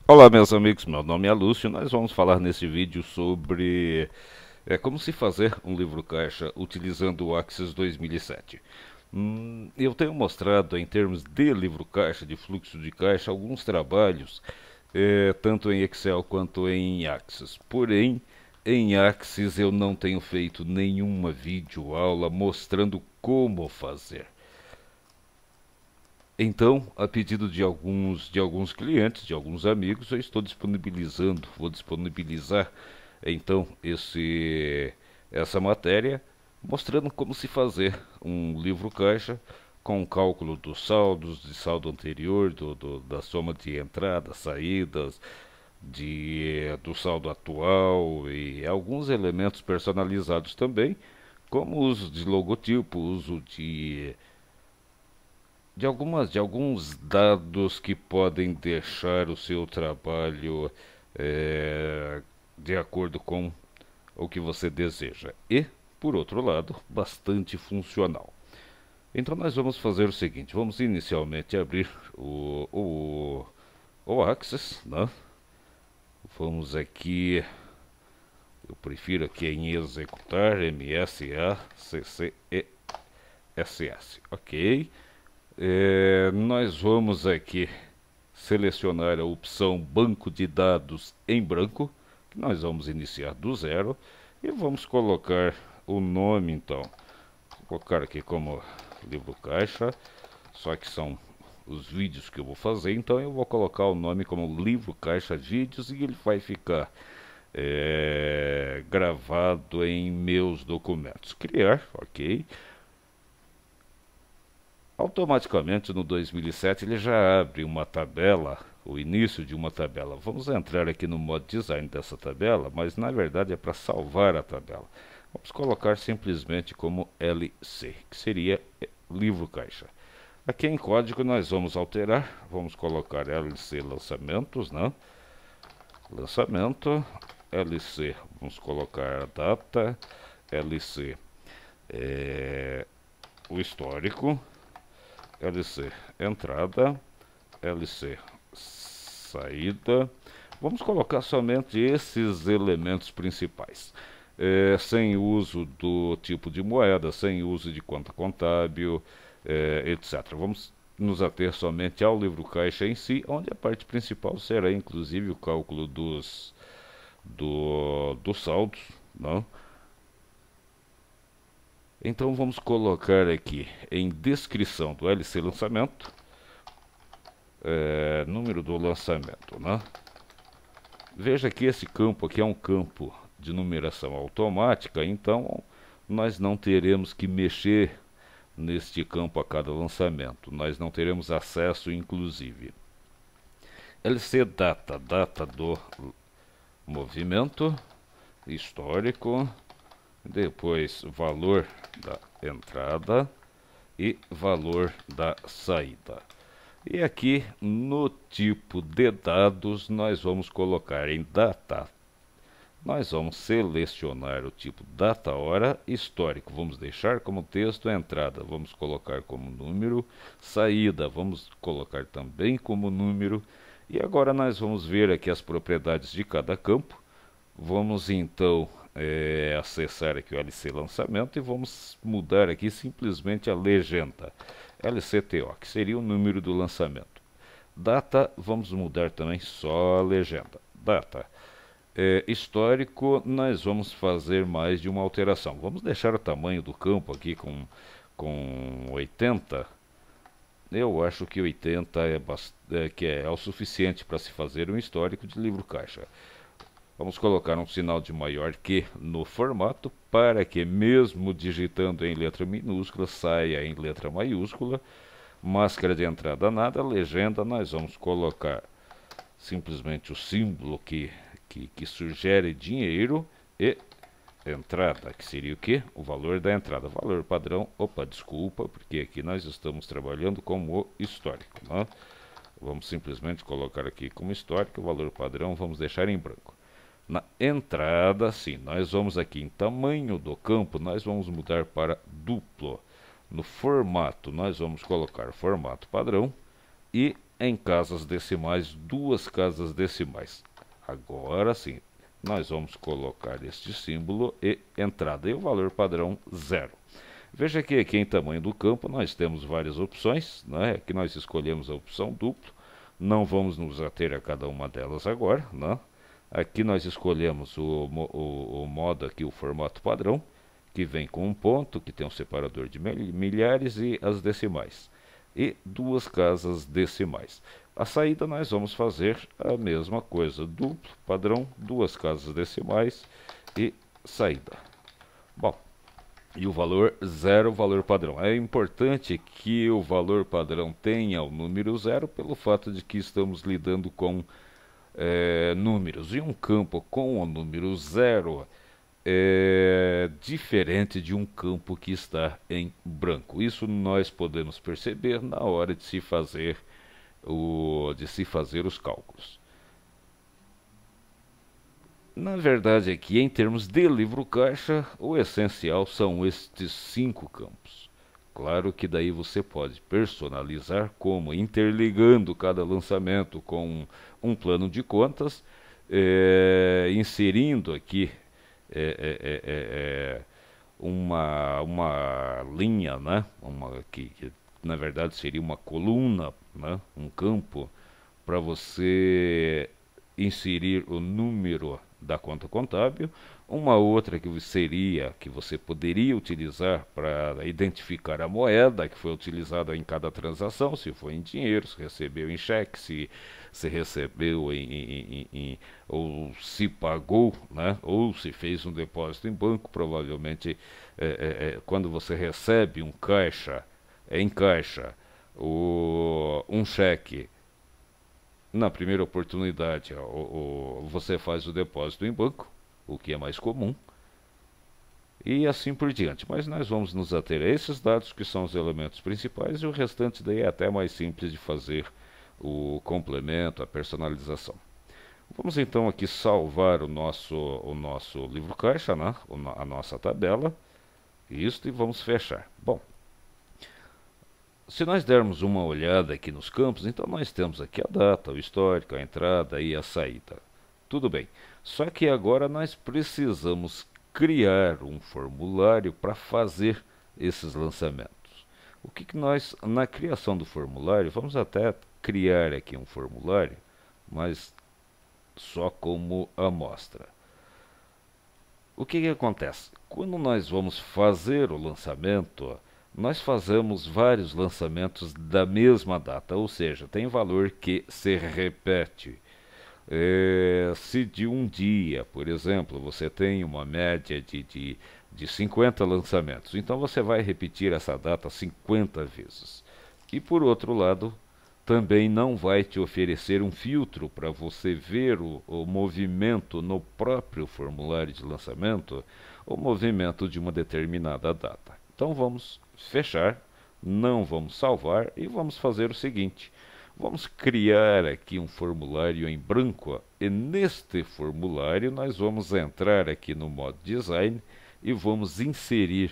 Olá, meus amigos, meu nome é Lúcio. Nós vamos falar nesse vídeo sobre como se fazer um livro caixa utilizando o Axis 2007. Eu tenho mostrado em termos de livro caixa, de fluxo de caixa, alguns trabalhos, tanto em Excel quanto em Axis. Porém, em Axis eu não tenho feito nenhuma videoaula mostrando como fazer. Então, a pedido de alguns clientes, de alguns amigos, eu estou disponibilizando, vou disponibilizar então essa matéria, mostrando como se fazer um livro caixa com cálculo dos saldos, de saldo anterior, da soma de entradas, saídas, do saldo atual e alguns elementos personalizados também, como o uso de logotipo, uso de alguns dados que podem deixar o seu trabalho é, de acordo com o que você deseja. E, por outro lado, bastante funcional. Então nós vamos fazer o seguinte, vamos inicialmente abrir o Access, né? Vamos aqui, eu prefiro aqui em executar, MSACCESS, ok? Nós vamos aqui selecionar a opção banco de dados em branco, que nós vamos iniciar do zero, e vamos colocar o nome então. Vou colocar aqui como livro caixa, só que são os vídeos que eu vou fazer, então eu vou colocar o nome como livro caixa vídeos e ele vai ficar gravado em meus documentos. Criar, ok. Automaticamente no 2007 ele já abre uma tabela, o início de uma tabela. Vamos entrar aqui no modo design dessa tabela, mas na verdade é para salvar a tabela. Vamos colocar simplesmente como LC, que seria livro caixa. Aqui em código nós vamos alterar, vamos colocar LC lançamentos, né? Lançamento, LC, vamos colocar a data, LC o histórico, LC entrada, LC saída. Vamos colocar somente esses elementos principais, sem uso do tipo de moeda, sem uso de conta contábil, etc. Vamos nos ater somente ao livro caixa em si, onde a parte principal será inclusive o cálculo dos saldos, não? Então vamos colocar aqui em descrição do LC lançamento, número do lançamento, né? Veja que esse campo aqui é um campo de numeração automática, então nós não teremos que mexer neste campo a cada lançamento, nós não teremos acesso inclusive. LC data, data do movimento, histórico, depois valor da entrada e valor da saída. E aqui no tipo de dados nós vamos colocar em data. Nós vamos selecionar o tipo data hora histórico. Vamos deixar como texto entrada. Vamos colocar como número saída. Vamos colocar também como número. E agora nós vamos ver aqui as propriedades de cada campo. Vamos então acessar aqui o LC lançamento e vamos mudar aqui simplesmente a legenda LCTO, que seria o número do lançamento. Data, vamos mudar também só a legenda. Data. Histórico, nós vamos fazer mais de uma alteração. Vamos deixar o tamanho do campo aqui com 80. Eu acho que 80 que é o suficiente para se fazer um histórico de livro caixa. Vamos colocar um sinal de maior que no formato para que mesmo digitando em letra minúscula saia em letra maiúscula. Máscara de entrada nada, legenda nós vamos colocar simplesmente o símbolo que sugere dinheiro e entrada, que seria o que? O valor da entrada. Valor padrão, opa, desculpa, porque aqui nós estamos trabalhando com o histórico, né? Vamos simplesmente colocar aqui como histórico, o valor padrão vamos deixar em branco. Na entrada, sim, nós vamos aqui em tamanho do campo, nós vamos mudar para duplo. No formato, nós vamos colocar formato padrão e em casas decimais, duas casas decimais. Agora sim, nós vamos colocar este símbolo e entrada, e o valor padrão 0. Veja que aqui em tamanho do campo nós temos várias opções, né? Aqui nós escolhemos a opção duplo, não vamos nos ater a cada uma delas agora, né? Aqui nós escolhemos o modo aqui, o formato padrão, que vem com um ponto, que tem um separador de milhares e as decimais. E duas casas decimais. A saída nós vamos fazer a mesma coisa, duplo, padrão, duas casas decimais e saída. Bom, e o valor 0, o valor padrão. É importante que o valor padrão tenha o número 0 pelo fato de que estamos lidando com números. E um campo com o número 0 é diferente de um campo que está em branco. Isso nós podemos perceber na hora de se fazer os cálculos. Na verdade aqui, em termos de livro caixa, o essencial são estes 5 campos. Claro que daí você pode personalizar como interligando cada lançamento com um plano de contas, inserindo aqui uma linha, né? Que na verdade seria uma coluna, né? Um campo para você inserir o número da conta contábil, uma outra que seria, que você poderia utilizar para identificar a moeda que foi utilizada em cada transação, se foi em dinheiro, se recebeu em cheque, se recebeu ou se pagou, né? Ou se fez um depósito em banco. Provavelmente quando você recebe um caixa, em caixa, um cheque, na primeira oportunidade, você faz o depósito em banco, o que é mais comum, e assim por diante. Mas nós vamos nos ater a esses dados, que são os elementos principais, e o restante daí é até mais simples de fazer o complemento, a personalização. Vamos então aqui salvar o nosso livro caixa, né? A nossa tabela, e vamos fechar. Bom, se nós dermos uma olhada aqui nos campos, então nós temos aqui a data, o histórico, a entrada e a saída. Tudo bem. Só que agora nós precisamos criar um formulário para fazer esses lançamentos. O que nós, na criação do formulário, vamos até criar aqui um formulário, mas só como amostra. O que acontece? Quando nós vamos fazer o lançamento, nós fazemos vários lançamentos da mesma data, ou seja, tem valor que se repete. Se de um dia, por exemplo, você tem uma média de 50 lançamentos, então você vai repetir essa data 50 vezes. E por outro lado, também não vai te oferecer um filtro para você ver o movimento no próprio formulário de lançamento, o movimento de uma determinada data. Então vamos fechar, não vamos salvar e vamos fazer o seguinte: vamos criar aqui um formulário em branco, e neste formulário nós vamos entrar aqui no modo design e vamos inserir,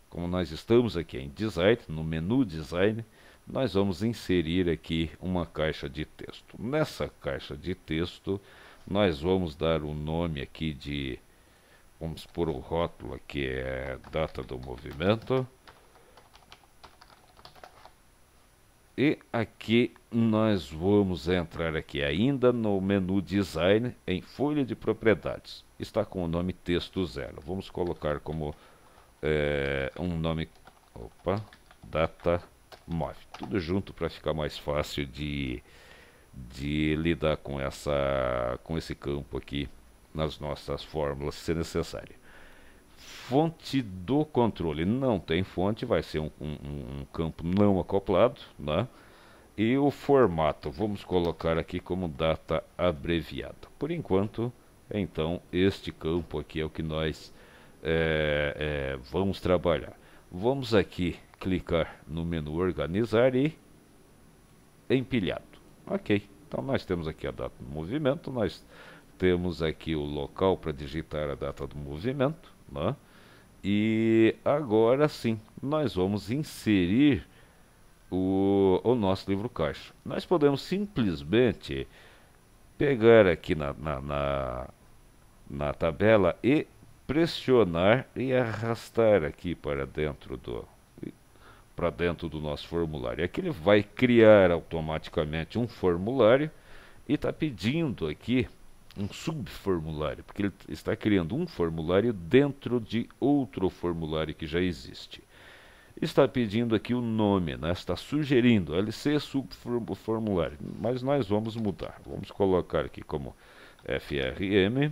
como nós estamos aqui em design, no menu design, nós vamos inserir aqui uma caixa de texto. Nessa caixa de texto nós vamos dar o nome aqui de, vamos pôr o rótulo aqui, é data do movimento. E aqui nós vamos entrar aqui ainda no menu design, em folha de propriedades. Está com o nome texto 0. Vamos colocar como um nome, data móvel. Tudo junto para ficar mais fácil de lidar com esse campo aqui nas nossas fórmulas, se necessário. Fonte do controle, não tem fonte, vai ser um campo não acoplado, né? E o formato, vamos colocar aqui como data abreviada. Por enquanto, então, este campo aqui é o que nós vamos trabalhar. Vamos aqui clicar no menu organizar e empilhado. Ok, então nós temos aqui a data do movimento, nós temos aqui o local para digitar a data do movimento, né? E agora sim, nós vamos inserir o nosso livro caixa. Nós podemos simplesmente pegar aqui na tabela e pressionar e arrastar aqui para dentro do nosso formulário. Aqui ele vai criar automaticamente um formulário e está pedindo aqui um subformulário, porque ele está criando um formulário dentro de outro formulário que já existe. Está pedindo aqui o nome, né? Está sugerindo LC subformulário, mas nós vamos mudar. Vamos colocar aqui como FRM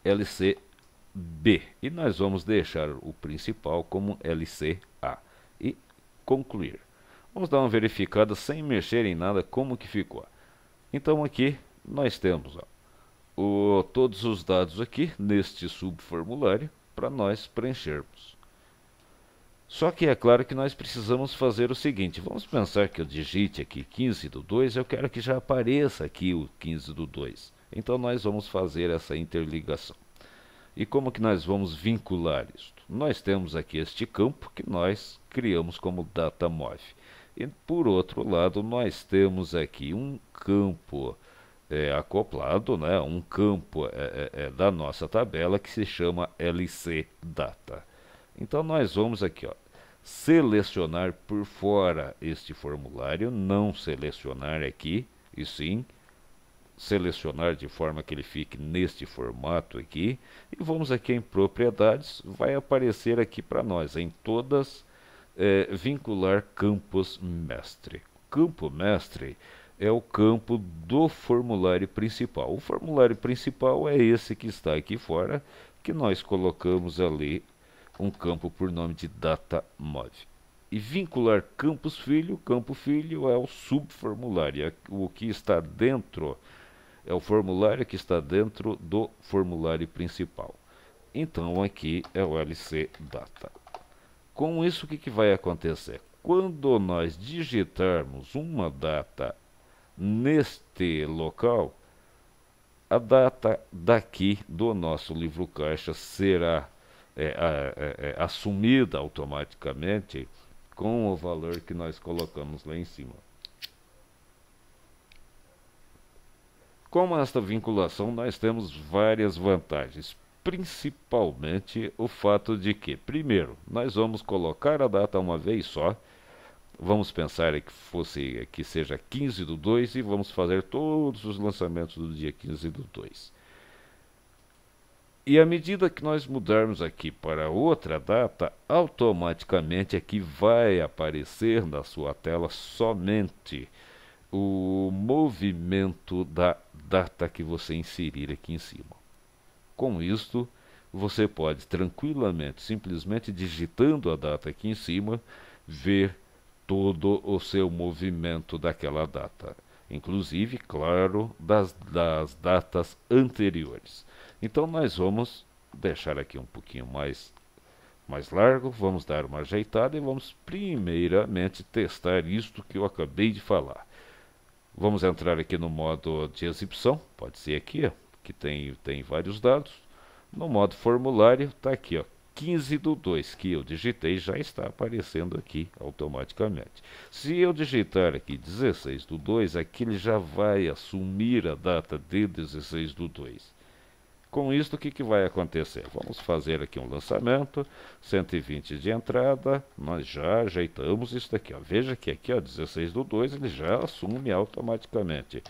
LCB e nós vamos deixar o principal como LCA e concluir. Vamos dar uma verificada sem mexer em nada como que ficou. Então aqui nós temos todos os dados aqui neste subformulário para nós preenchermos. Só que é claro que nós precisamos fazer o seguinte, vamos pensar que eu digite aqui 15/2, eu quero que já apareça aqui o 15/2. Então nós vamos fazer essa interligação. E como que nós vamos vincular isto? Nós temos aqui este campo que nós criamos como datamov. E por outro lado nós temos aqui um campo acoplado, né, um campo da nossa tabela que se chama LCData. Então nós vamos aqui, selecionar por fora este formulário, não selecionar aqui, e sim selecionar de forma que ele fique neste formato aqui. E vamos aqui em propriedades, vai aparecer aqui para nós, em todas, vincular campos mestre. Campo mestre é o campo do formulário principal. O formulário principal é esse que está aqui fora, que nós colocamos ali um campo por nome de datamov. E vincular campos filho, campo filho é o subformulário, o que está dentro, é o formulário que está dentro do formulário principal. Então aqui é o LCData. Com isso o que vai acontecer? Quando nós digitarmos uma data neste local, a data daqui do nosso livro caixa será assumida automaticamente com o valor que nós colocamos lá em cima. Com esta vinculação nós temos várias vantagens, principalmente o fato de que, primeiro, nós vamos colocar a data uma vez só. Vamos pensar que seja 15/2 e vamos fazer todos os lançamentos do dia 15/2. E à medida que nós mudarmos aqui para outra data, automaticamente aqui vai aparecer na sua tela somente o movimento da data que você inserir aqui em cima. Com isto, você pode tranquilamente, simplesmente digitando a data aqui em cima, ver todo o seu movimento daquela data, inclusive, claro, das datas anteriores. Então nós vamos deixar aqui um pouquinho mais largo, vamos dar uma ajeitada e vamos primeiramente testar isto que eu acabei de falar. Vamos entrar aqui no modo de exibição, pode ser aqui, que tem vários dados. No modo formulário, está aqui, 15/2, que eu digitei, já está aparecendo aqui automaticamente. Se eu digitar aqui 16/2, aqui ele já vai assumir a data de 16/2. Com isso, o que vai acontecer? Vamos fazer aqui um lançamento, 120 de entrada, nós já ajeitamos isso daqui. Veja que aqui, 16/2, ele já assume automaticamente.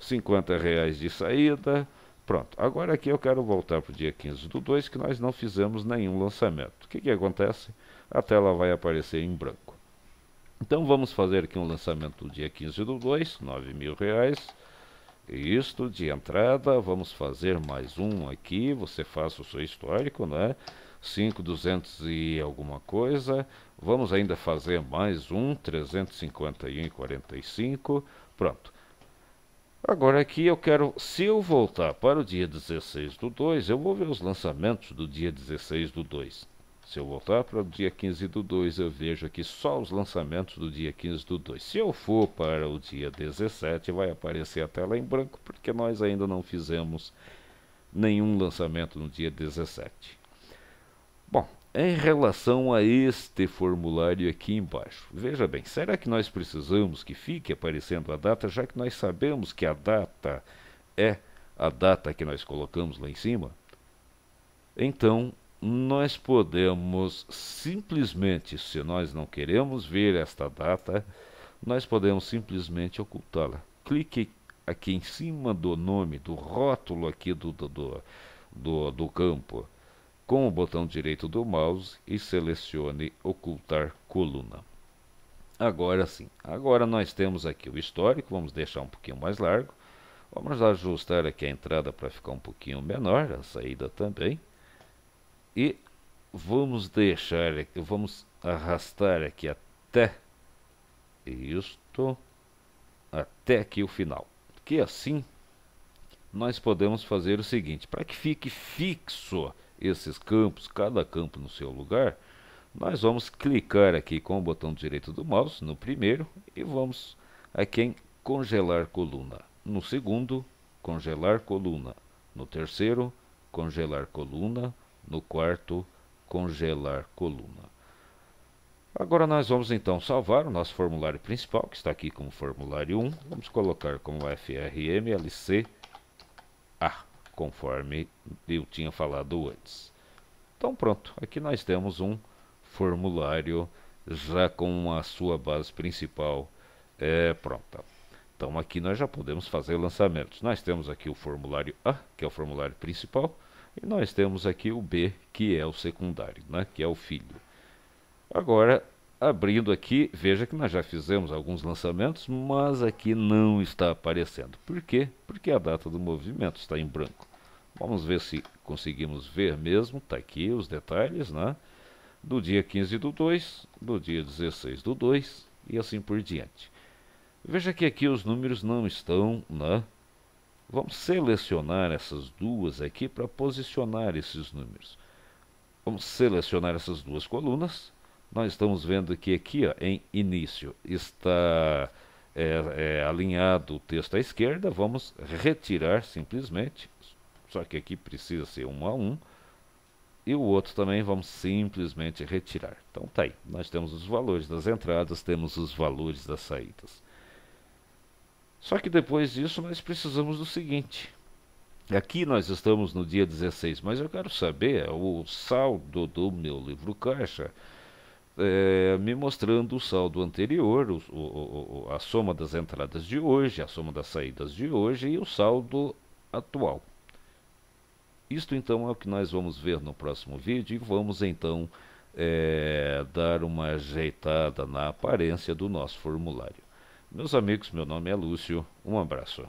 R$50 de saída. Pronto, agora aqui eu quero voltar para o dia 15/2, que nós não fizemos nenhum lançamento. O que acontece? A tela vai aparecer em branco. Então vamos fazer aqui um lançamento do dia 15/2, R$9.000. Isto de entrada, vamos fazer mais um aqui, você faça o seu histórico, né? 5.200 e alguma coisa. Vamos ainda fazer mais um, 351,45. Pronto. Agora aqui eu quero, se eu voltar para o dia 16/2, eu vou ver os lançamentos do dia 16/2. Se eu voltar para o dia 15/2, eu vejo aqui só os lançamentos do dia 15/2. Se eu for para o dia 17, vai aparecer a tela em branco, porque nós ainda não fizemos nenhum lançamento no dia 17. Bom, Em relação a este formulário aqui embaixo, veja bem, será que nós precisamos que fique aparecendo a data, já que nós sabemos que a data é a data que nós colocamos lá em cima? Então, nós podemos simplesmente, se nós não queremos ver esta data, nós podemos simplesmente ocultá-la. Clique aqui em cima do nome, do rótulo aqui do campo, com o botão direito do mouse e selecione ocultar coluna. Agora sim, agora nós temos aqui o histórico, vamos deixar um pouquinho mais largo. Vamos ajustar aqui a entrada para ficar um pouquinho menor, a saída também. E vamos deixar aqui, vamos arrastar aqui até isto, até aqui o final. Que assim nós podemos fazer o seguinte, para que fique fixo esses campos, cada campo no seu lugar, nós vamos clicar aqui com o botão direito do mouse no primeiro e vamos aqui em congelar coluna. No segundo, congelar coluna. No terceiro, congelar coluna. No quarto, congelar coluna. Agora nós vamos então salvar o nosso formulário principal, que está aqui como formulário 1. Vamos colocar como FRMLC A, conforme eu tinha falado antes. Então pronto, aqui nós temos um formulário já com a sua base principal pronta. Então aqui nós já podemos fazer lançamentos. Nós temos aqui o formulário A, que é o formulário principal, e nós temos aqui o B, que é o secundário, né, que é o filho. Agora, abrindo aqui, veja que nós já fizemos alguns lançamentos, mas aqui não está aparecendo. Por quê? Porque a data do movimento está em branco. Vamos ver se conseguimos ver mesmo. Está aqui os detalhes, né? Do dia 15/2, do dia 16/2 e assim por diante. Veja que aqui os números não estão, né? Vamos selecionar essas duas aqui para posicionar esses números. Vamos selecionar essas duas colunas. Nós estamos vendo que aqui ó, em início está alinhado o texto à esquerda. Vamos retirar simplesmente. Só que aqui precisa ser 1 a 1. E o outro também vamos simplesmente retirar. Então tá aí. Nós temos os valores das entradas, temos os valores das saídas. Só que depois disso nós precisamos do seguinte. Aqui nós estamos no dia 16, mas eu quero saber o saldo do meu livro caixa, me mostrando o saldo anterior, a soma das entradas de hoje, a soma das saídas de hoje e o saldo atual. Isto então é o que nós vamos ver no próximo vídeo e vamos então dar uma ajeitada na aparência do nosso formulário. Meus amigos, meu nome é Lúcio, um abraço.